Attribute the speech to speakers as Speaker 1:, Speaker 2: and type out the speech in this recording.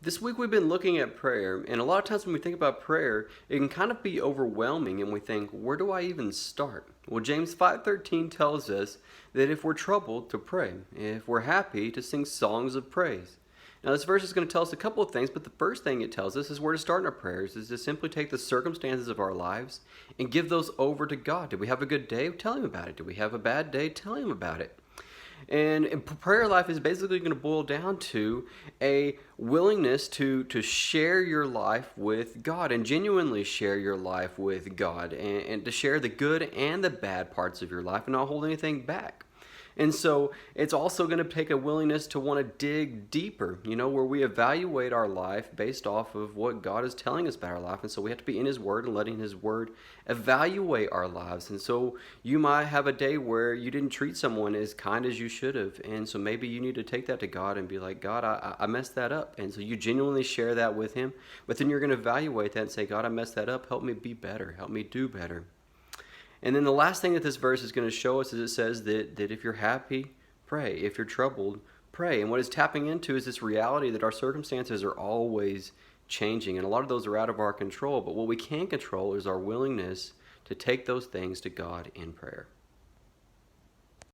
Speaker 1: This week we've been looking at prayer, and a lot of times when we think about prayer, it can kind of be overwhelming and we think, where do I even start? Well, James 5:13 tells us that if we're troubled, to pray. If we're happy, to sing songs of praise. Now, this verse is going to tell us a couple of things, but the first thing it tells us is where to start in our prayers is to simply take the circumstances of our lives and give those over to God. Did we have a good day? Tell Him about it. Did we have a bad day? Tell Him about it. And prayer life is basically going to boil down to a willingness to share your life with God and genuinely share your life with God and to share the good and the bad parts of your life and not hold anything back. And so it's also going to take a willingness to want to dig deeper, where we evaluate our life based off of what God is telling us about our life. And so we have to be in His Word and letting His Word evaluate our lives. And so you might have a day where you didn't treat someone as kind as you should have. And so maybe you need to take that to God and be like, God, I messed that up. And so you genuinely share that with Him. But then you're going to evaluate that and say, God, I messed that up. Help me be better. Help me do better. And then the last thing that this verse is going to show us is it says that if you're happy, pray. If you're troubled, pray. And what it's tapping into is this reality that our circumstances are always changing. And a lot of those are out of our control. But what we can control is our willingness to take those things to God in prayer.